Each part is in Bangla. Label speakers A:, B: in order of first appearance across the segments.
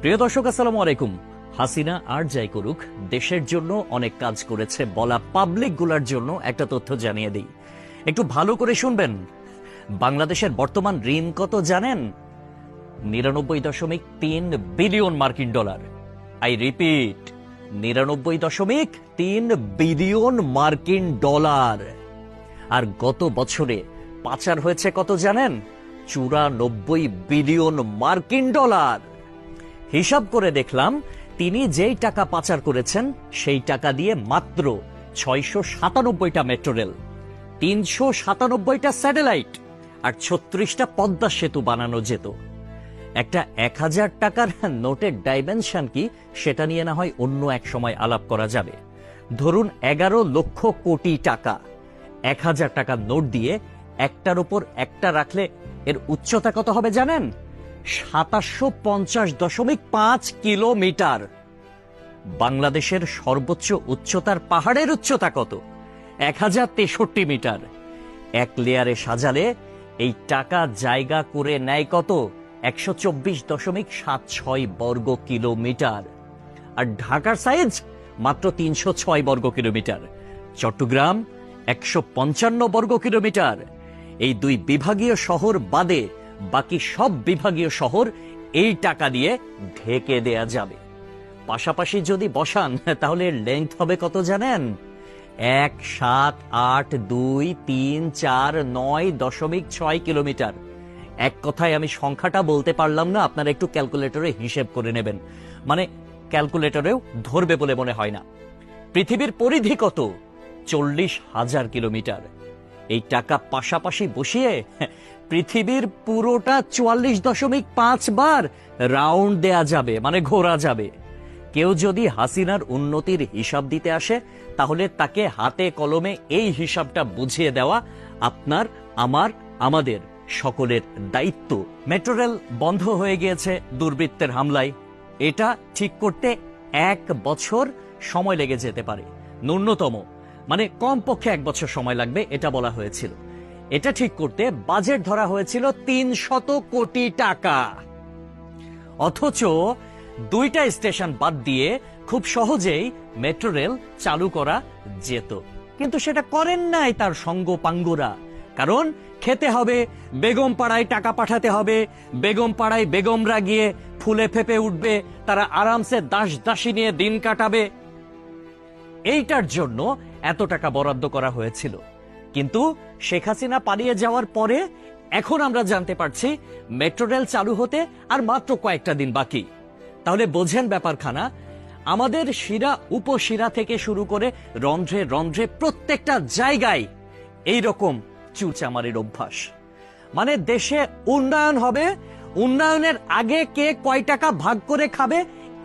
A: প্রিয় দর্শক, আসসালামু আলাইকুম। হাসিনা আর যাই করুক, দেশের জন্য অনেক কাজ করেছে বলা পাবলিক গুলার জন্য একটা তথ্য জানিয়ে দিই, একটু ভালো করে শুনবেন। বাংলাদেশের বর্তমান ঋণ কত জানেন? 99.3 বিলিয়ন মার্কিন ডলার। আই রিপিট, 99.3 বিলিয়ন মার্কিন ডলার। আর গত বছরে পাচার হয়েছে কত জানেন? 94 বিলিয়ন মার্কিন ডলার। হিসাব করে দেখলাম, তিনি যেই টাকা পাচার করেছেন সেই টাকা দিয়ে মাত্র 697টা মেট্রো রেল, 397টা স্যাটেলাইট আর 36টা পদ্মা সেতু বানানো যেত। একটা 1000 টাকার নোটের ডাইমেনশন কি, সেটা নিয়ে না হয় অন্য এক সময় আলাপ করা যাবে। ধরুন 11 লক্ষ কোটি টাকা 1000 টাকার নোট দিয়ে একটার উপর একটা রাখলে এর উচ্চতা কত হবে জানেন? 750.5 কিলোমিটার। বাংলাদেশের সর্বোচ্চ উচ্চতার পাহাড়ের উচ্চতা কত? 1063 মিটার। এক লেয়ারে সাজালে এই টাকা জায়গা করে নেয় কত? 124.76 বর্গ কিলোমিটার। আর ঢাকার সাইজ মাত্র 306 বর্গ কিলোমিটার, চট্টগ্রাম 155 বর্গ কিলোমিটার। এই দুই বিভাগীয় শহর বাদে বাকি সব বিভাগীয় শহর এই টাকা দিয়ে ঢেকে দেয়া যাবে। পাশাপাশি যদি বসান তাহলে লেংথ হবে কত জানেন? 1782349.6 কিলোমিটার। এক কথায় আমি সংখ্যাটা বলতে পারলাম না, আপনারা একটু ক্যালকুলেটরে হিসেব করে নেবেন, মানে ক্যালকুলেটরেও ধরবে বলে মনে হয় না। পৃথিবীর পরিধি কত? 40,000 কিলোমিটার। এই টাকা পাশাপাশি বসিয়ে পৃথিবীর পুরোটা 44.5 বার রাউন্ড দেয়া যাবে, মানে ঘোরা যাবে। কেউ যদি হাসিনার উন্নতির হিসাব দিতে আসে, তাহলে তাকে হাতে কলমে এই হিসাবটা বুঝিয়ে দেওয়া আপনার, আমার, আমাদের সকলের দায়িত্ব। মেট্রো রেল বন্ধ হয়ে গিয়েছে দুর্বৃত্তের হামলায়। এটা ঠিক করতে 1 বছর সময় লেগে যেতে পারে, ন্যূনতম, মানে কমপক্ষে 1 বছর সময় লাগবে এটা বলা হয়েছিল। এটা ঠিক করতে বাজেট ধরা হয়েছিল 300 কোটি টাকা। অথচ 2টা স্টেশন বাদ দিয়ে খুব সহজেই মেট্রো রেল চালু করা যেত, কিন্তু সেটা করেন নাই তার সঙ্গপাঙ্গরা। কারণ খেতে হবে, বেগম পাড়ায় টাকা পাঠাতে হবে, বেগম পাড়ায় বেগমরা গিয়ে ফুলে ফেপে উঠবে, তারা আরামসে দাস দাসী নিয়ে দিন কাটাবে। এইটার জন্য এত টাকা বরাদ্দ করা হয়েছিল। কিন্তু শেখ হাসিনা পালিয়ে যাওয়ার পরে এখন আমরা জানতে পারছি মেট্রো রেল চালু হতে আর মাত্র কয়েকটা দিন বাকি। তাহলে বোঝেন ব্যাপারখানা। আমাদের শিরা উপশিরা থেকে শুরু করে রন্ধ্রে রন্ধ্রে প্রত্যেকটা জায়গায় এইরকম চুরচামারির অভ্যাস। মানে দেশে উন্নয়ন হবে, উন্নয়নের আগে কে কয় টাকা ভাগ করে খাবে,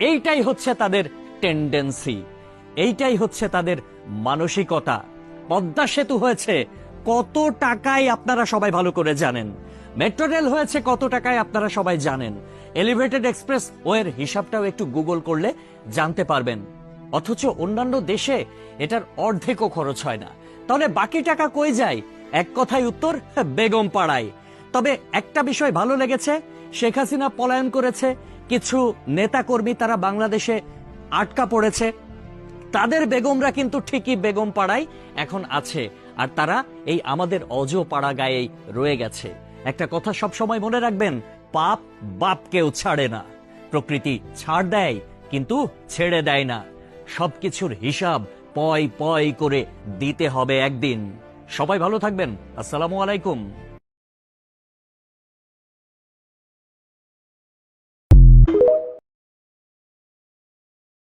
A: এইটাই হচ্ছে তাদের টেন্ডেন্সি, এইটাই হচ্ছে তাদের মানসিকতা। পদ্মা সেতু হয়েছে কত টাকায় আপনারা সবাই ভালো করে জানেন। মেট্রো রেল হয়েছে কত টাকায় আপনারা সবাই জানেন। এলিভেটেড এক্সপ্রেস ওয়ের হিসাবটাও একটু গুগল করলে জানতে পারবেন। অথচ অন্যান্য দেশে এটার অর্ধেকও খরচ হয় না। তাহলে বাকি টাকা কই যায়? এক কথায় উত্তর, বেগম পাড়ায়। তবে একটা বিষয় ভালো লেগেছে, শেখ হাসিনা পলায়ন করেছে, কিছু নেতাকর্মী তারা বাংলাদেশে আটকা পড়েছে, তাদের বেগমরা কিন্তু ঠিকই বেগম পাড়ায় এখন আছে, আর তারা এই আমাদের অজ পাড়া গায়েই রয়ে গেছে। একটা কথা সব সময় মনে রাখবেন, পাপ বাপকেও ছাড়ে না। প্রকৃতি ছাড় দেয় কিন্তু ছেড়ে দেয় না। সবকিছুর হিসাব পয় পয় করে দিতে হবে একদিন। সবাই ভালো থাকবেন। আসসালামু আলাইকুম।